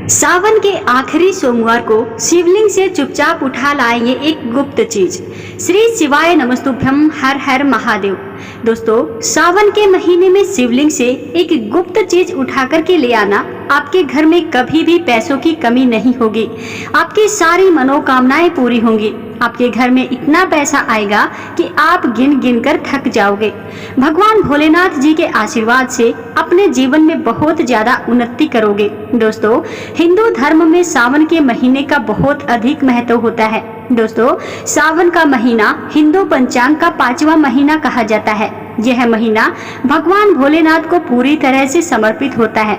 सावन के आखिरी सोमवार को शिवलिंग से चुपचाप उठा लाएंगे एक गुप्त चीज। श्री शिवाय नमस्तुभ्यम, हर हर महादेव। दोस्तों, सावन के महीने में शिवलिंग से एक गुप्त चीज उठा कर के ले आना, आपके घर में कभी भी पैसों की कमी नहीं होगी। आपकी सारी मनोकामनाएं पूरी होंगी। आपके घर में इतना पैसा आएगा कि आप गिन गिन कर थक जाओगे। भगवान भोलेनाथ जी के आशीर्वाद से अपने जीवन में बहुत ज्यादा उन्नति करोगे। दोस्तों, हिंदू धर्म में सावन के महीने का बहुत अधिक महत्व होता है। दोस्तों, सावन का महीना हिंदू पंचांग का 5वां महीना कहा जाता है। यह महीना भगवान भोलेनाथ को पूरी तरह से समर्पित होता है।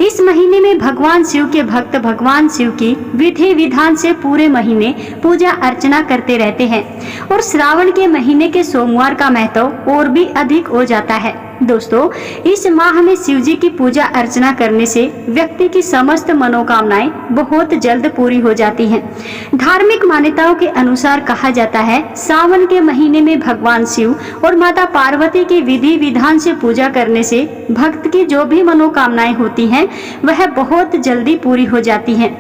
इस महीने में भगवान शिव के भक्त भगवान शिव की विधि विधान से पूरे महीने पूजा अर्चना करते रहते हैं और श्रावण के महीने के सोमवार का महत्व और भी अधिक हो जाता है। दोस्तों, इस माह में शिव जी की पूजा अर्चना करने से व्यक्ति की समस्त मनोकामनाएं बहुत जल्द पूरी हो जाती हैं। धार्मिक मान्यताओं के अनुसार कहा जाता है, सावन के महीने में भगवान शिव और माता पार्वती की विधि विधान से पूजा करने से भक्त की जो भी मनोकामनाएं होती हैं वह बहुत जल्दी पूरी हो जाती हैं।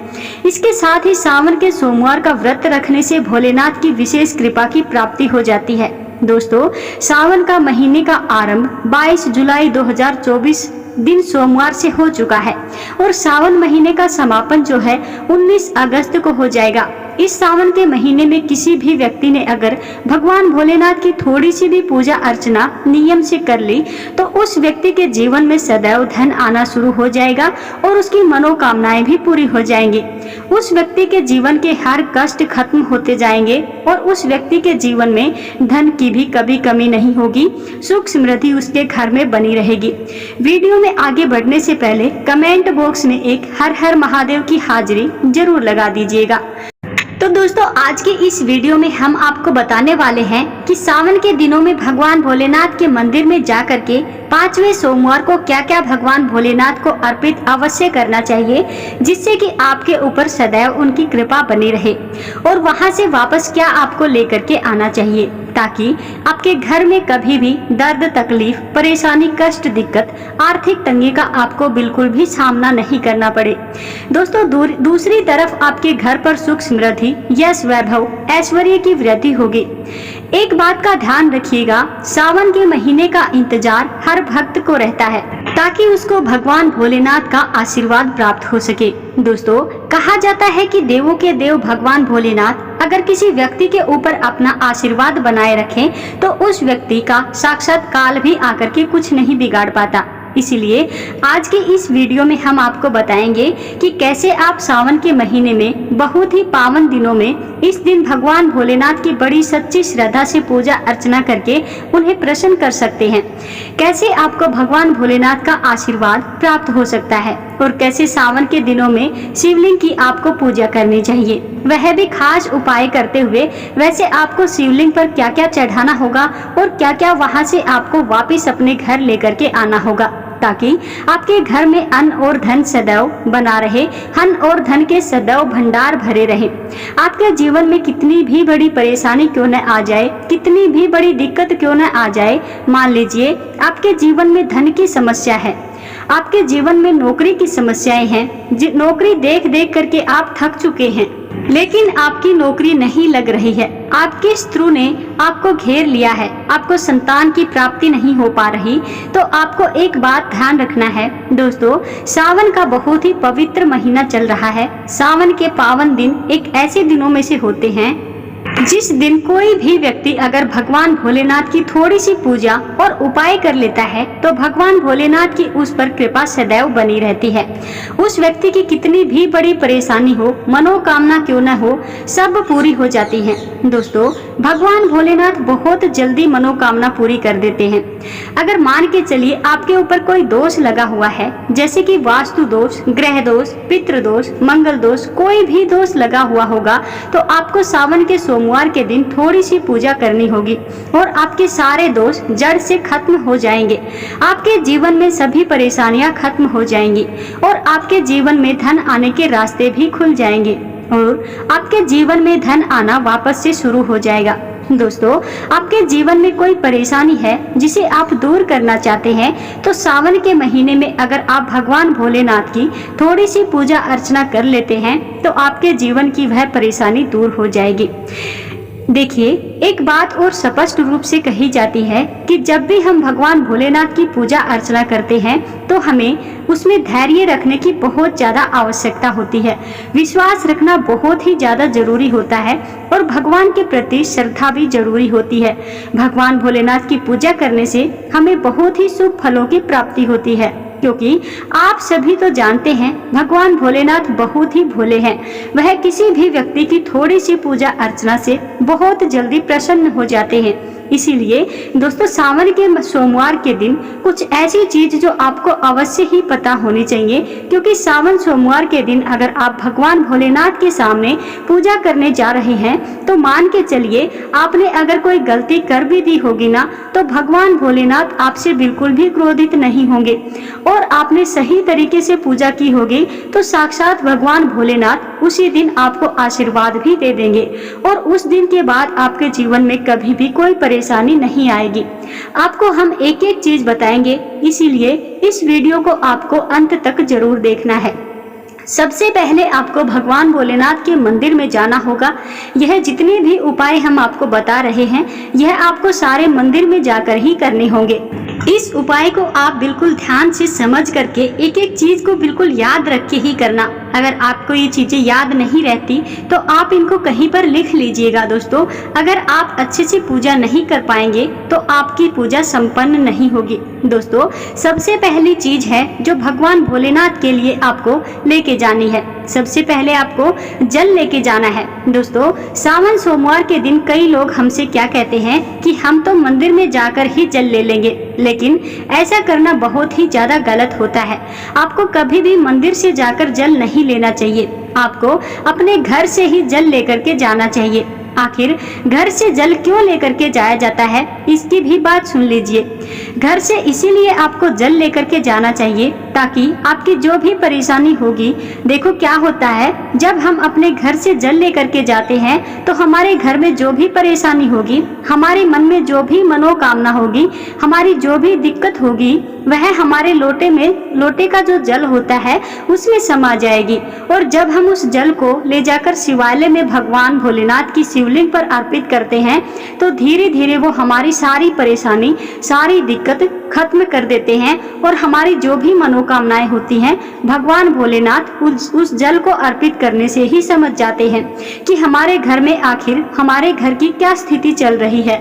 इसके साथ ही सावन के सोमवार का व्रत रखने से भोलेनाथ की विशेष कृपा की प्राप्ति हो जाती है। दोस्तों, सावन का महीने का आरंभ 22 जुलाई 2024 दिन सोमवार से हो चुका है और सावन महीने का समापन जो है 19 अगस्त को हो जाएगा। इस सावन के महीने में किसी भी व्यक्ति ने अगर भगवान भोलेनाथ की थोड़ी सी भी पूजा अर्चना नियम से कर ली तो उस व्यक्ति के जीवन में सदैव धन आना शुरू हो जाएगा और उसकी मनोकामनाएं भी पूरी हो जाएंगी। उस व्यक्ति के जीवन के हर कष्ट खत्म होते जाएंगे और उस व्यक्ति के जीवन में धन की भी कभी कमी नहीं होगी। सुख समृद्धि उसके घर में बनी रहेगी। वीडियो में आगे बढ़ने से पहले कमेंट बॉक्स में एक हर हर महादेव की हाजिरी जरूर लगा दीजिएगा। तो दोस्तों, आज के इस वीडियो में हम आपको बताने वाले हैं कि सावन के दिनों में भगवान भोलेनाथ के मंदिर में जाकर के 5वें सोमवार को क्या क्या भगवान भोलेनाथ को अर्पित अवश्य करना चाहिए, जिससे कि आपके ऊपर सदैव उनकी कृपा बनी रहे। और वहां से वापस क्या आपको लेकर के आना चाहिए ताकि आपके घर में कभी भी दर्द, तकलीफ, परेशानी, कष्ट, दिक्कत, आर्थिक तंगी का आपको बिल्कुल भी सामना नहीं करना पड़े। दोस्तों, दूसरी तरफ आपके घर पर सुख समृद्धि, यश, वैभव, ऐश्वर्य की वृद्धि होगी। एक बात का ध्यान रखिएगा, सावन के महीने का इंतजार हर भक्त को रहता है ताकि उसको भगवान भोलेनाथ का आशीर्वाद प्राप्त हो सके। दोस्तों, कहा जाता है कि देवों के देव भगवान भोलेनाथ अगर किसी व्यक्ति के ऊपर अपना आशीर्वाद बनाए रखें तो उस व्यक्ति का साक्षात काल भी आकर के कुछ नहीं बिगाड़ पाता। इसीलिए आज के इस वीडियो में हम आपको बताएंगे कि कैसे आप सावन के महीने में बहुत ही पावन दिनों में इस दिन भगवान भोलेनाथ की बड़ी सच्ची श्रद्धा से पूजा अर्चना करके उन्हें प्रसन्न कर सकते हैं। कैसे आपको भगवान भोलेनाथ का आशीर्वाद प्राप्त हो सकता है और कैसे सावन के दिनों में शिवलिंग की आपको पूजा करनी चाहिए, वह भी खास उपाय करते हुए। वैसे आपको शिवलिंग पर क्या क्या चढ़ाना होगा और क्या क्या वहां से आपको वापस अपने घर लेकर के आना होगा ताकि आपके घर में अन्न और धन सदैव बना रहे, अन्न और धन के सदैव भंडार भरे रहे। आपके जीवन में कितनी भी बड़ी परेशानी क्यों न आ जाए, कितनी भी बड़ी दिक्कत क्यों न आ जाए, मान लीजिए आपके जीवन में धन की समस्या है, आपके जीवन में नौकरी की समस्याएं हैं, नौकरी देख देख करके आप थक चुके हैं लेकिन आपकी नौकरी नहीं लग रही है, आपके शत्रु ने आपको घेर लिया है, आपको संतान की प्राप्ति नहीं हो पा रही, तो आपको एक बात ध्यान रखना है। दोस्तों, सावन का बहुत ही पवित्र महीना चल रहा है। सावन के पावन दिन एक ऐसे दिनों में से होते हैं जिस दिन कोई भी व्यक्ति अगर भगवान भोलेनाथ की थोड़ी सी पूजा और उपाय कर लेता है तो भगवान भोलेनाथ की उस पर कृपा सदैव बनी रहती है। उस व्यक्ति की कितनी भी बड़ी परेशानी हो, मनोकामना क्यों न हो, सब पूरी हो जाती है। दोस्तों, भगवान भोलेनाथ बहुत जल्दी मनोकामना पूरी कर देते हैं। अगर मान के चलिए आपके ऊपर कोई दोष लगा हुआ है, जैसे कि वास्तु दोष, ग्रह दोष, पितृ दोष, मंगल दोष, कोई भी दोष लगा हुआ होगा तो आपको सावन के सोमवार के दिन थोड़ी सी पूजा करनी होगी और आपके सारे दोष जड़ से खत्म हो जाएंगे। आपके जीवन में सभी परेशानियां खत्म हो जाएंगी और आपके जीवन में धन आने के रास्ते भी खुल जाएंगे और आपके जीवन में धन आना वापस से शुरू हो जाएगा। दोस्तों, आपके जीवन में कोई परेशानी है जिसे आप दूर करना चाहते हैं, तो सावन के महीने में अगर आप भगवान भोलेनाथ की थोड़ी सी पूजा अर्चना कर लेते हैं तो आपके जीवन की वह परेशानी दूर हो जाएगी। देखिए, एक बात और स्पष्ट रूप से कही जाती है कि जब भी हम भगवान भोलेनाथ की पूजा अर्चना करते हैं तो हमें उसमें धैर्य रखने की बहुत ज्यादा आवश्यकता होती है। विश्वास रखना बहुत ही ज्यादा जरूरी होता है और भगवान के प्रति श्रद्धा भी जरूरी होती है। भगवान भोलेनाथ की पूजा करने से हमें बहुत ही शुभ फलों की प्राप्ति होती है, क्योंकि आप सभी तो जानते हैं भगवान भोलेनाथ बहुत ही भोले हैं। वह किसी भी व्यक्ति की थोड़ी सी पूजा अर्चना से बहुत जल्दी प्रसन्न हो जाते हैं। इसीलिए दोस्तों, सावन के सोमवार के दिन कुछ ऐसी चीज जो आपको अवश्य ही पता होनी चाहिए, क्योंकि सावन सोमवार के दिन अगर आप भगवान भोलेनाथ के सामने पूजा करने जा रहे हैं तो मान के चलिए आपने अगर कोई गलती कर भी दी होगी ना, तो भगवान भोलेनाथ आपसे बिल्कुल भी क्रोधित नहीं होंगे और आपने सही तरीके से पूजा की होगी तो साक्षात भगवान भोलेनाथ उसी दिन आपको आशीर्वाद भी दे देंगे और उस दिन के बाद आपके जीवन में कभी भी कोई परेशानी नहीं आएगी। आपको हम एक एक चीज बताएंगे, इसीलिए इस वीडियो को आपको अंत तक जरूर देखना है। सबसे पहले आपको भगवान भोलेनाथ के मंदिर में जाना होगा। यह जितने भी उपाय हम आपको बता रहे हैं, यह आपको सारे मंदिर में जाकर ही करने होंगे। इस उपाय को आप बिल्कुल ध्यान से समझ करके एक एक चीज को बिल्कुल याद रख के ही करना। अगर आपको ये चीजें याद नहीं रहती तो आप इनको कहीं पर लिख लीजिएगा। दोस्तों, अगर आप अच्छे से पूजा नहीं कर पाएंगे तो आपकी पूजा संपन्न नहीं होगी। दोस्तों, सबसे पहली चीज है जो भगवान भोलेनाथ के लिए आपको लेके जानी है। सबसे पहले आपको जल लेके जाना है। दोस्तों, सावन सोमवार के दिन कई लोग हमसे क्या कहते हैं कि हम तो मंदिर में जाकर ही जल ले लेंगे, लेकिन ऐसा करना बहुत ही ज्यादा गलत होता है। आपको कभी भी मंदिर से जाकर जल नहीं लेना चाहिए। आपको अपने घर से ही जल लेकर के जाना चाहिए। आखिर घर से जल क्यों लेकर के जाया जाता है, इसकी भी बात सुन लीजिए। घर से इसीलिए आपको जल लेकर के जाना चाहिए ताकि आपकी जो भी परेशानी होगी, देखो क्या होता है, जब हम अपने घर से जल लेकर के जाते हैं तो हमारे घर में जो भी परेशानी होगी, हमारे मन में जो भी मनोकामना होगी, हमारी जो भी दिक्कत होगी, वह हमारे लोटे का जो जल होता है उसमें समा जाएगी। और जब हम उस जल को ले जाकर शिवालय में भगवान भोलेनाथ की शिवलिंग पर अर्पित करते हैं तो धीरे धीरे वो हमारी सारी परेशानी, सारी दिक्कत खत्म कर देते हैं और हमारी जो भी मनोकामनाएं होती हैं, भगवान भोलेनाथ उस जल को अर्पित करने से ही समझ जाते हैं कि हमारे घर में आखिर हमारे घर की क्या स्थिति चल रही है।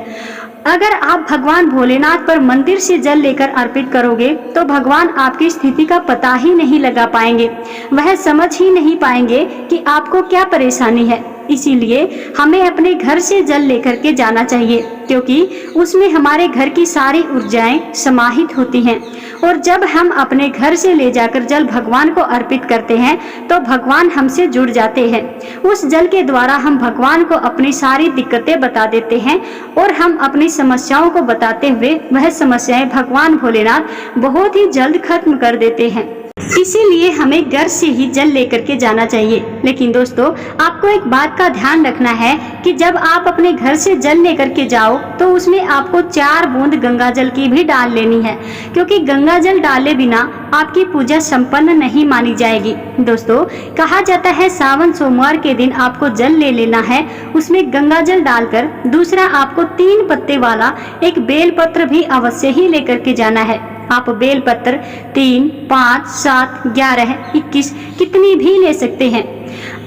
अगर आप भगवान भोलेनाथ पर मंदिर से जल लेकर अर्पित करोगे तो भगवान आपकी स्थिति का पता ही नहीं लगा पाएंगे, वह समझ ही नहीं पाएंगे कि आपको क्या परेशानी है। इसीलिए हमें अपने घर से जल लेकर के जाना चाहिए, क्योंकि उसमें हमारे घर की सारी ऊर्जाएं समाहित होती हैं। और जब हम अपने घर से ले जाकर जल भगवान को अर्पित करते हैं तो भगवान हमसे जुड़ जाते हैं। उस जल के द्वारा हम भगवान को अपनी सारी दिक्कतें बता देते हैं और हम अपनी समस्याओं को बताते हुए वह समस्याएं भगवान भोलेनाथ बहुत ही जल्द खत्म कर देते हैं। इसीलिए हमें घर से ही जल लेकर के जाना चाहिए। लेकिन दोस्तों, आपको एक बात का ध्यान रखना है कि जब आप अपने घर से जल लेकर के जाओ तो उसमें आपको 4 बूंद गंगा जल की भी डाल लेनी है, क्योंकि गंगा जल डाले बिना आपकी पूजा संपन्न नहीं मानी जाएगी। दोस्तों, कहा जाता है सावन सोमवार के दिन आपको जल ले लेना है, उसमें गंगा जल डालकर दूसरा आपको 3 पत्ते वाला एक बेल पत्र भी अवश्य ही लेकर के जाना है। आप बेल पत्र 3, 5, 7, 11, 21 कितनी भी ले सकते हैं।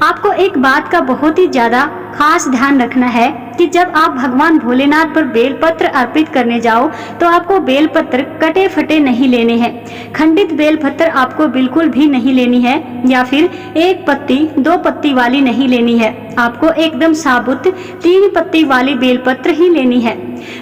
आपको एक बात का बहुत ही ज्यादा खास ध्यान रखना है कि जब आप भगवान भोलेनाथ पर बेलपत्र अर्पित करने जाओ तो आपको बेलपत्र कटे फटे नहीं लेने हैं। खंडित बेलपत्र आपको बिल्कुल भी नहीं लेनी है, या फिर 1 पत्ती 2 पत्ती वाली नहीं लेनी है। आपको एकदम साबुत 3 पत्ती वाली बेलपत्र ही लेनी है।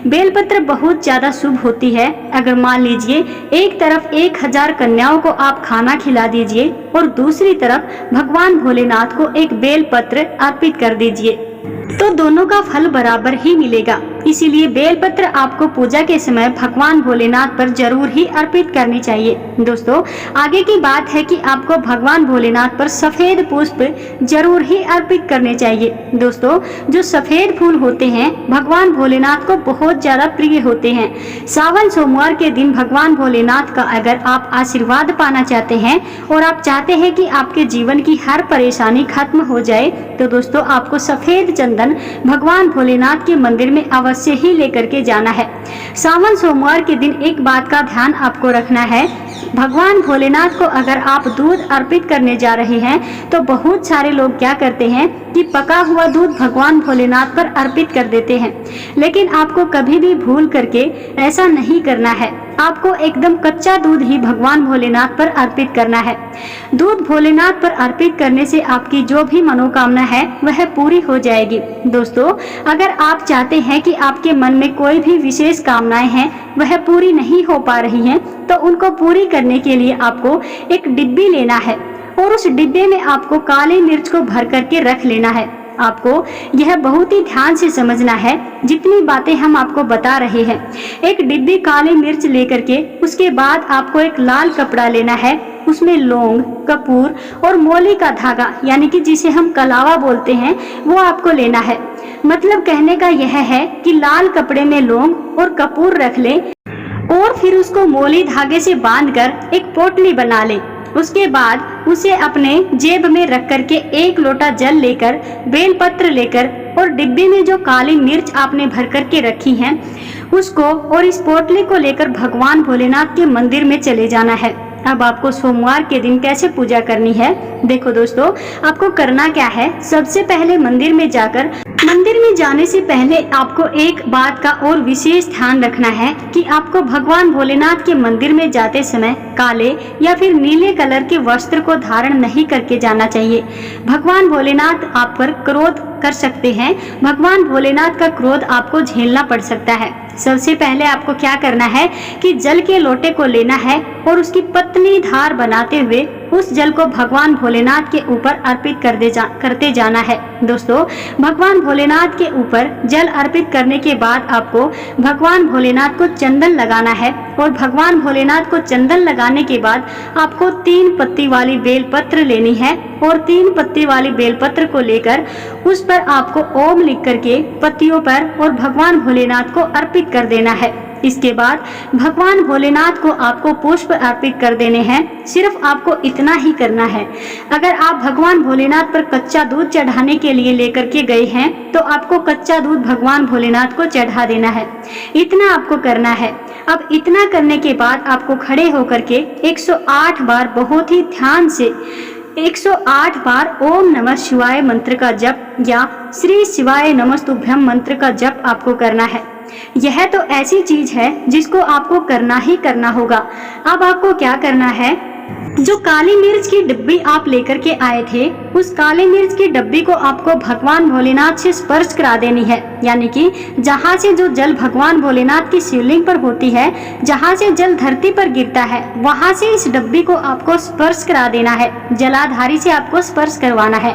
बेलपत्र बहुत ज्यादा शुभ होती है। अगर मान लीजिए एक तरफ 1000 कन्याओं को आप खाना खिला दीजिए और दूसरी तरफ भगवान भोलेनाथ को एक बेलपत्र अर्पित कर दीजिए तो दोनों का फल बराबर ही मिलेगा। इसीलिए बेलपत्र आपको पूजा के समय भगवान भोलेनाथ पर जरूर ही अर्पित करनी चाहिए। दोस्तों, आगे की बात है कि आपको भगवान भोलेनाथ पर सफेद पुष्प जरूर ही अर्पित करने चाहिए। दोस्तों, जो सफेद फूल होते हैं भगवान भोलेनाथ को बहुत ज्यादा प्रिय होते हैं। सावन सोमवार के दिन भगवान भोलेनाथ का अगर आप आशीर्वाद पाना चाहते हैं और आप चाहते हैं कि आपके जीवन की हर परेशानी खत्म हो जाए, तो दोस्तों आपको सफेद चंदन भगवान भोलेनाथ के मंदिर में अवश्य ही लेकर के जाना है। सावन सोमवार के दिन एक बात का ध्यान आपको रखना है, भगवान भोलेनाथ को अगर आप दूध अर्पित करने जा रहे हैं तो बहुत सारे लोग क्या करते हैं कि पका हुआ दूध भगवान भोलेनाथ पर अर्पित कर देते हैं, लेकिन आपको कभी भी भूल करके ऐसा नहीं करना है। आपको एकदम कच्चा दूध ही भगवान भोलेनाथ पर अर्पित करना है। दूध भोलेनाथ पर अर्पित करने से आपकी जो भी मनोकामना है वह पूरी हो जाएगी। दोस्तों, अगर आप चाहते हैं कि आपके मन में कोई भी विशेष कामनाएं हैं वह पूरी नहीं हो पा रही हैं, तो उनको पूरी करने के लिए आपको एक डिब्बी लेना है और उस डिब्बे में आपको काली मिर्च को भर करके रख लेना है। आपको यह बहुत ही ध्यान से समझना है जितनी बातें हम आपको बता रहे हैं। एक डिब्बी काली मिर्च लेकर के उसके बाद आपको एक लाल कपड़ा लेना है, उसमें लौंग, कपूर और मोली का धागा यानी कि जिसे हम कलावा बोलते हैं वो आपको लेना है। मतलब कहने का यह है कि लाल कपड़े में लौंग और कपूर रख लें और फिर उसको मोली धागे से बांधकर एक पोटली बना लें। उसके बाद उसे अपने जेब में रख करके एक लोटा जल लेकर, बेलपत्र लेकर और डिब्बे में जो काली मिर्च आपने भर करके रखी है उसको और इस पोटली को लेकर भगवान भोलेनाथ के मंदिर में चले जाना है। अब आपको सोमवार के दिन कैसे पूजा करनी है, देखो दोस्तों, आपको करना क्या है। सबसे पहले मंदिर में जाने से पहले आपको एक बात का और विशेष ध्यान रखना है कि आपको भगवान भोलेनाथ के मंदिर में जाते समय काले या फिर नीले कलर के वस्त्र को धारण नहीं करके जाना चाहिए। भगवान भोलेनाथ आप पर क्रोध कर सकते हैं, भगवान भोलेनाथ का क्रोध आपको झेलना पड़ सकता है। सबसे पहले आपको क्या करना है कि जल के लोटे को लेना है और उसकी पतली धार बनाते हुए उस जल को भगवान भोलेनाथ के ऊपर अर्पित करते जाना है। दोस्तों, भगवान भोलेनाथ के ऊपर जल अर्पित करने के बाद आपको भगवान भोलेनाथ को चंदन लगाना है और भगवान भोलेनाथ को चंदन लगाने के बाद आपको 3 पत्ती वाली बेलपत्र लेनी है और 3 पत्ती वाली बेलपत्र को लेकर उस पर आपको ओम लिख करके पत्तियों पर और भगवान भोलेनाथ को अर्पित कर देना है। इसके बाद भगवान भोलेनाथ को आपको पुष्प अर्पित कर देने हैं। सिर्फ आपको इतना ही करना है। अगर आप भगवान भोलेनाथ पर कच्चा दूध चढ़ाने के लिए लेकर के गए हैं तो आपको कच्चा दूध भगवान भोलेनाथ को चढ़ा देना है। इतना आपको करना है। अब इतना करने के बाद आपको खड़े होकर के 108 बार बहुत ही ध्यान से 108 बार ओम नमः शिवाय मंत्र का जप या श्री शिवाय नमस्तुभ्यम मंत्र का जप आपको करना है। यह तो ऐसी चीज है जिसको आपको करना ही करना होगा। अब आपको क्या करना है, जो काली मिर्च की डिब्बी आप लेकर के आए थे उस काली मिर्च की डिब्बी को आपको भगवान भोलेनाथ से स्पर्श करा देनी है। यानी कि जहाँ से जो जल भगवान भोलेनाथ की शिवलिंग पर होती है, जहाँ से जल धरती पर गिरता है, वहाँ से इस डिब्बी को आपको स्पर्श करा देना है। जलाधारी से आपको स्पर्श करवाना है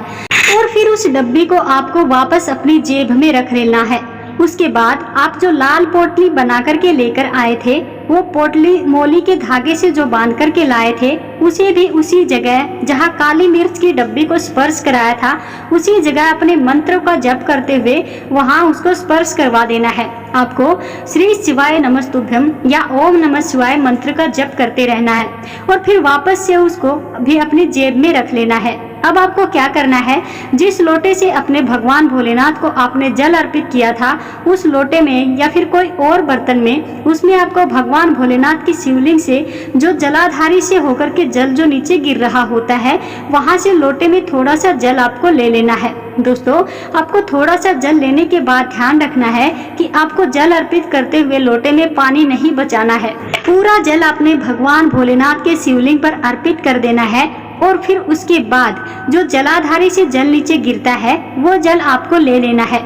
और फिर उस डिब्बी को आपको वापस अपनी जेब में रख लेना है। उसके बाद आप जो लाल पोटली बना करके लेकर आए थे वो पोटली मोली के धागे से जो बांध करके लाए थे उसे भी उसी जगह जहाँ काली मिर्च की डब्बी को स्पर्श कराया था उसी जगह अपने मंत्र का जप करते हुए वहाँ उसको स्पर्श करवा देना है। आपको श्री शिवाय नमस्तुभ्यम या ओम नमः शिवाय मंत्र का जप करते रहना है और फिर वापस से उसको भी अपनी जेब में रख लेना है। अब आपको क्या करना है, जिस लोटे से अपने भगवान भोलेनाथ को आपने जल अर्पित किया था उस लोटे में या फिर कोई और बर्तन में उसमें आपको भगवान भोलेनाथ की शिवलिंग से जो जलाधारी से होकर के जल जो नीचे गिर रहा होता है वहां से लोटे में थोड़ा सा जल आपको ले लेना है। दोस्तों, आपको थोड़ा सा जल लेने के बाद ध्यान रखना है कि आपको जल अर्पित करते हुए लोटे में पानी नहीं बचाना है। पूरा जल अपने भगवान भोलेनाथ के शिवलिंग पर अर्पित कर देना है और फिर उसके बाद जो जलाधारी से जल नीचे गिरता है वो जल आपको ले लेना है।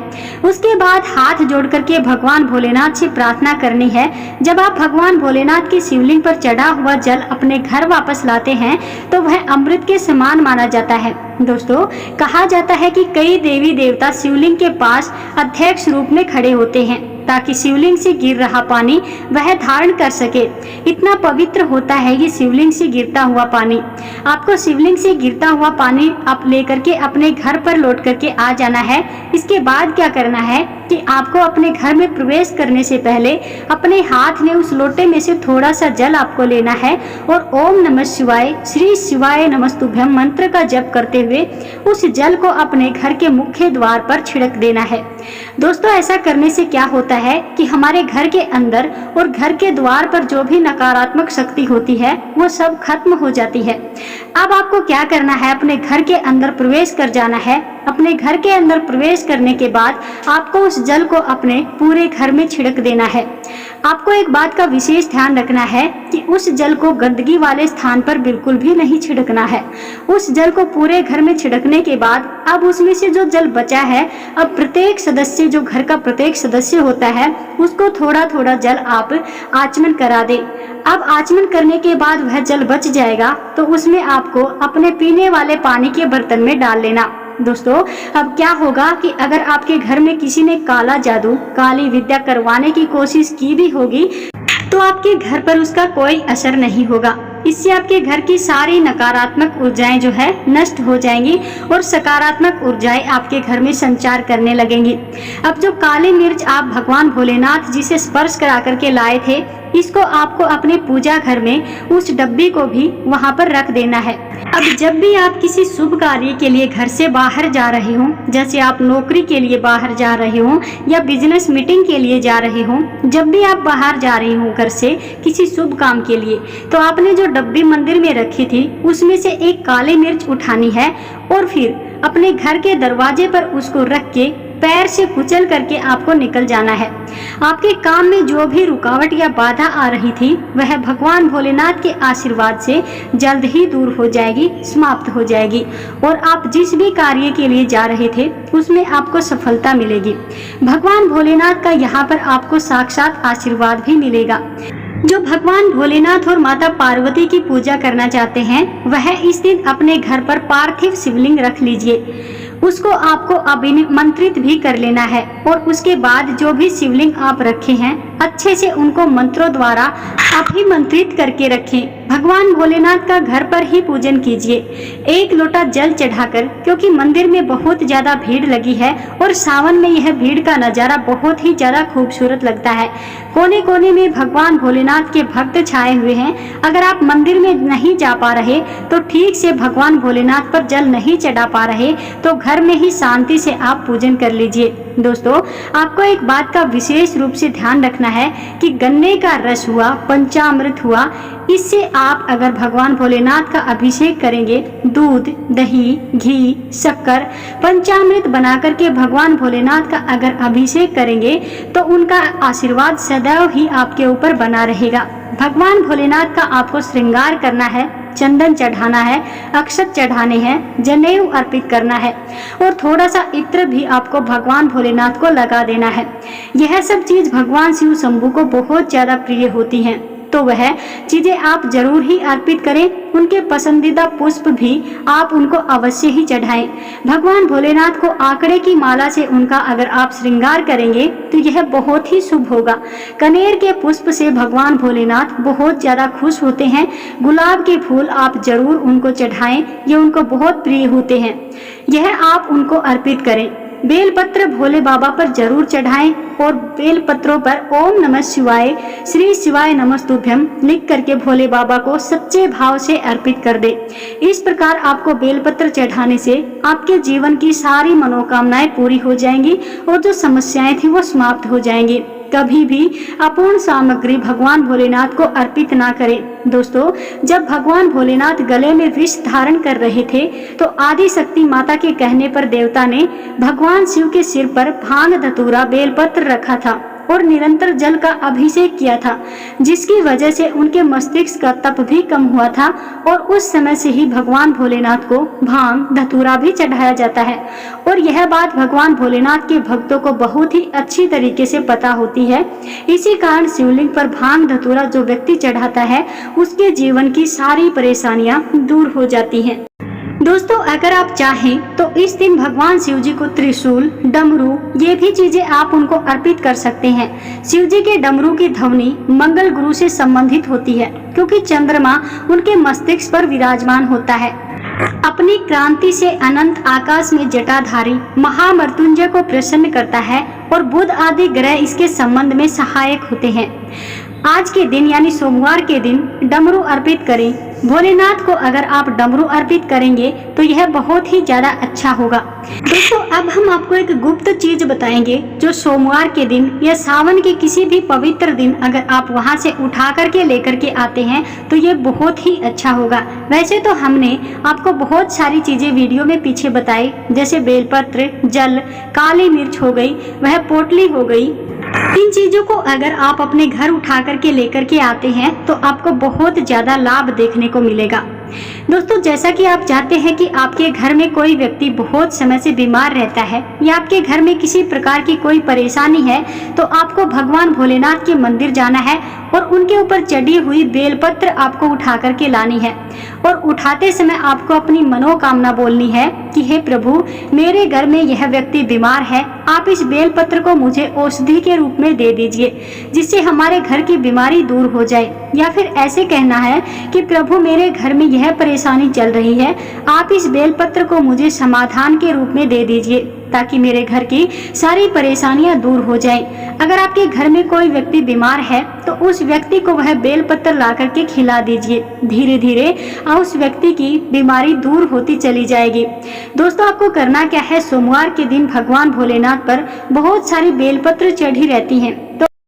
उसके बाद हाथ जोड़ करके भगवान भोलेनाथ से प्रार्थना करनी है। जब आप भगवान भोलेनाथ की शिवलिंग पर चढ़ा हुआ जल अपने घर वापस लाते हैं तो वह अमृत के समान माना जाता है। दोस्तों, कहा जाता है कि कई देवी देवता शिवलिंग के पास अध्यक्ष रूप में खड़े होते हैं ताकि शिवलिंग से गिर रहा पानी वह धारण कर सके। इतना पवित्र होता है ये शिवलिंग से गिरता हुआ पानी। आपको शिवलिंग से गिरता हुआ पानी आप लेकर के अपने घर पर लौट करके आ जाना है। इसके बाद क्या करना है कि आपको अपने घर में प्रवेश करने से पहले अपने हाथ में उस लोटे में से थोड़ा सा जल आपको लेना है और ओम नमः शिवाय श्री शिवाय नमस्तुभ्यम मंत्र का जप करते हुए उस जल को अपने घर के मुख्य द्वार पर छिड़क देना है। दोस्तों, ऐसा करने से क्या होता है कि हमारे घर के अंदर और घर के द्वार पर जो भी नकारात्मक शक्ति होती है वो सब खत्म हो जाती है। अब आपको क्या करना है, अपने घर के अंदर प्रवेश कर जाना है। अपने घर के अंदर प्रवेश करने के बाद आपको उस जल को अपने पूरे घर में छिड़क देना है। आपको एक बात का विशेष ध्यान रखना है कि उस जल को गंदगी वाले स्थान पर बिल्कुल भी नहीं छिड़कना है। उस जल को पूरे घर में छिड़कने के बाद अब उसमें से जो जल बचा है, अब प्रत्येक सदस्य, जो घर का प्रत्येक सदस्य होता है, उसको थोड़ा थोड़ा जल आप आचमन करा दे। अब आचमन करने के बाद वह जल बच जाएगा तो उसमें आपको अपने पीने वाले पानी के बर्तन में डाल लेना। दोस्तों, अब क्या होगा कि अगर आपके घर में किसी ने काला जादू, काली विद्या करवाने की कोशिश की भी होगी तो आपके घर पर उसका कोई असर नहीं होगा। इससे आपके घर की सारी नकारात्मक ऊर्जाएं जो है नष्ट हो जाएंगी और सकारात्मक ऊर्जाएं आपके घर में संचार करने लगेंगी। अब जो काली मिर्च आप भगवान भोलेनाथ जी से स्पर्श करा करके लाए थे, इसको आपको अपने पूजा घर में उस डब्बी को भी वहां पर रख देना है। अब जब भी आप किसी शुभ कार्य के लिए घर से बाहर जा रहे हो, जैसे आप नौकरी के लिए बाहर जा रहे हो या बिजनेस मीटिंग के लिए जा रहे हो, जब भी आप बाहर जा रहे हो घर से किसी शुभ काम के लिए, तो आपने जो डब्बी मंदिर में रखी थी उसमें से एक काली मिर्च उठानी है और फिर अपने घर के दरवाजे पर उसको रख के पैर से कुचल करके आपको निकल जाना है। आपके काम में जो भी रुकावट या बाधा आ रही थी वह भगवान भोलेनाथ के आशीर्वाद से जल्द ही दूर हो जाएगी, समाप्त हो जाएगी और आप जिस भी कार्य के लिए जा रहे थे उसमें आपको सफलता मिलेगी। भगवान भोलेनाथ का यहाँ पर आपको साक्षात आशीर्वाद भी मिलेगा। जो भगवान भोलेनाथ और माता पार्वती की पूजा करना चाहते हैं वह इस दिन अपने घर पर पार्थिव शिवलिंग रख लीजिए। उसको आपको अभिमंत्रित भी कर लेना है और उसके बाद जो भी शिवलिंग आप रखे हैं अच्छे से उनको मंत्रों द्वारा अभिमंत्रित करके रखें। भगवान भोलेनाथ का घर पर ही पूजन कीजिए। एक लोटा जल चढ़ाकर, क्योंकि मंदिर में बहुत ज्यादा भीड़ लगी है और सावन में यह भीड़ का नजारा बहुत ही ज्यादा खूबसूरत लगता है। कोने कोने में भगवान भोलेनाथ के भक्त छाए हुए हैं। अगर आप मंदिर में नहीं जा पा रहे तो ठीक से भगवान भोलेनाथ पर जल नहीं चढ़ा पा रहे तो घर में ही शांति से आप पूजन कर लीजिए। दोस्तों, आपको एक बात का विशेष रूप से ध्यान रखना है कि गन्ने का रस हुआ, पंचामृत हुआ, इससे आप अगर भगवान भोलेनाथ का अभिषेक करेंगे, दूध, दही, घी, शक्कर, पंचामृत बना करके भगवान भोलेनाथ का अगर अभिषेक करेंगे तो उनका आशीर्वाद सदैव ही आपके ऊपर बना रहेगा। भगवान भोलेनाथ का आपको श्रृंगार करना है, चंदन चढ़ाना है, अक्षत चढ़ाने हैं, जनेऊ अर्पित करना है और थोड़ा सा इत्र भी आपको भगवान भोलेनाथ को लगा देना है। यह सब चीज भगवान शिव शंभू को बहुत ज्यादा प्रिय होती हैं, तो वह चीजें आप जरूर ही अर्पित करें। उनके पसंदीदा पुष्प भी आप उनको अवश्य ही चढ़ाएं। भगवान भोलेनाथ को आंकड़े की माला से उनका अगर आप श्रृंगार करेंगे तो यह बहुत ही शुभ होगा। कनेर के पुष्प से भगवान भोलेनाथ बहुत ज्यादा खुश होते हैं। गुलाब के फूल आप जरूर उनको चढ़ाएं, ये उनको बहुत प्रिय होते हैं, यह आप उनको अर्पित करें। बेलपत्र भोले बाबा पर जरूर चढ़ाएं और बेलपत्रों पर ओम नमः शिवाय श्री शिवाय नमस्तुभ्यम लिख करके भोले बाबा को सच्चे भाव से अर्पित कर दे। इस प्रकार आपको बेलपत्र चढ़ाने से आपके जीवन की सारी मनोकामनाएं पूरी हो जाएंगी और जो समस्याएं थी वो समाप्त हो जाएंगी। कभी भी अपूर्ण सामग्री भगवान भोलेनाथ को अर्पित ना करें। दोस्तों, जब भगवान भोलेनाथ गले में विष धारण कर रहे थे तो आदि शक्ति माता के कहने पर देवता ने भगवान शिव के सिर पर भांग, धतूरा, बेलपत्र रखा था और निरंतर जल का अभिषेक किया था, जिसकी वजह से उनके मस्तिष्क का तप भी कम हुआ था और उस समय से ही भगवान भोलेनाथ को भांग, धतूरा भी चढ़ाया जाता है। और यह बात भगवान भोलेनाथ के भक्तों को बहुत ही अच्छी तरीके से पता होती है। इसी कारण शिवलिंग पर भांग, धतूरा जो व्यक्ति चढ़ाता है उसके जीवन की सारी परेशानियां दूर हो जाती हैं। दोस्तों अगर आप चाहें तो इस दिन भगवान शिव जी को त्रिशूल, डमरू ये भी चीजें आप उनको अर्पित कर सकते हैं। शिव जी के डमरू की ध्वनि मंगल गुरु से संबंधित होती है, क्योंकि चंद्रमा उनके मस्तिष्क पर विराजमान होता है। अपनी क्रांति से अनंत आकाश में जटाधारी महामृत्युंजय को प्रसन्न करता है और बुध आदि ग्रह इसके संबंध में सहायक होते हैं। आज के दिन यानी सोमवार के दिन डमरू अर्पित करें। भोलेनाथ को अगर आप डमरू अर्पित करेंगे तो यह बहुत ही ज्यादा अच्छा होगा। दोस्तों अब हम आपको एक गुप्त चीज बताएंगे जो सोमवार के दिन या सावन के किसी भी पवित्र दिन अगर आप वहां से उठा करके लेकर के आते हैं तो ये बहुत ही अच्छा होगा। वैसे तो हमने आपको बहुत सारी चीजें वीडियो में पीछे बताई, जैसे बेलपत्र, जल, काली मिर्च हो गई, वह पोटली हो गई। इन चीजों को अगर आप अपने घर उठा करके लेकर के आते हैं तो आपको बहुत ज्यादा लाभ देखने को मिलेगा। दोस्तों जैसा कि आप जानते हैं कि आपके घर में कोई व्यक्ति बहुत समय से बीमार रहता है या आपके घर में किसी प्रकार की कोई परेशानी है तो आपको भगवान भोलेनाथ के मंदिर जाना है और उनके ऊपर चढ़ी हुई बेलपत्र आपको उठा करके लानी है और उठाते समय आपको अपनी मनोकामना बोलनी है कि हे प्रभु, मेरे घर में यह व्यक्ति बीमार है, आप इस बेलपत्र को मुझे औषधि के रूप में दे दीजिए जिससे हमारे घर की बीमारी दूर हो जाए। या फिर ऐसे कहना है कि प्रभु, मेरे घर में यह परेशानी चल रही है, आप इस बेलपत्र को मुझे समाधान के रूप में दे दीजिए ताकि मेरे घर की सारी परेशानियां दूर हो जाएं। अगर आपके घर में कोई व्यक्ति बीमार है तो उस व्यक्ति को वह बेलपत्र ला करके खिला दीजिए। धीरे धीरे उस व्यक्ति की बीमारी दूर होती चली जाएगी। दोस्तों आपको करना क्या है, सोमवार के दिन भगवान भोलेनाथ पर बहुत सारी बेलपत्र चढ़ी रहती हैं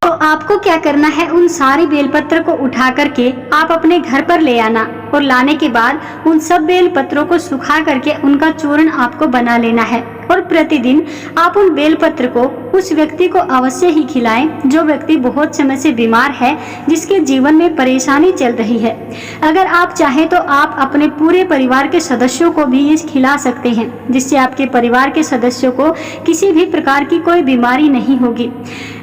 तो आपको क्या करना है, उन सारी बेलपत्र को उठा करके आप अपने घर पर ले आना और लाने के बाद उन सब बेलपत्रों को सुखा करके उनका चूर्ण आपको बना लेना है और प्रतिदिन आप उन बेलपत्र को उस व्यक्ति को अवश्य ही खिलाएं जो व्यक्ति बहुत समय से बीमार है, जिसके जीवन में परेशानी चल रही है। अगर आप चाहें तो आप अपने पूरे परिवार के सदस्यों को भी ये खिला सकते हैं, जिससे आपके परिवार के सदस्यों को किसी भी प्रकार की कोई बीमारी नहीं होगी।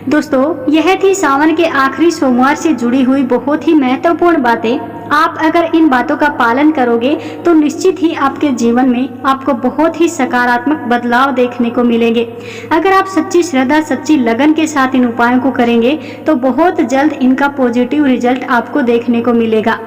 दोस्तों यह थी सावन के आखिरी सोमवार से जुड़ी हुई बहुत ही महत्वपूर्ण बातें। आप अगर इन बातों का पालन करोगे तो निश्चित ही आपके जीवन में आपको बहुत ही सकारात्मक बदलाव देखने को मिलेंगे। अगर आप सच्ची श्रद्धा, सच्ची लगन के साथ इन उपायों को करेंगे तो बहुत जल्द इनका पॉजिटिव रिजल्ट आपको देखने को मिलेगा।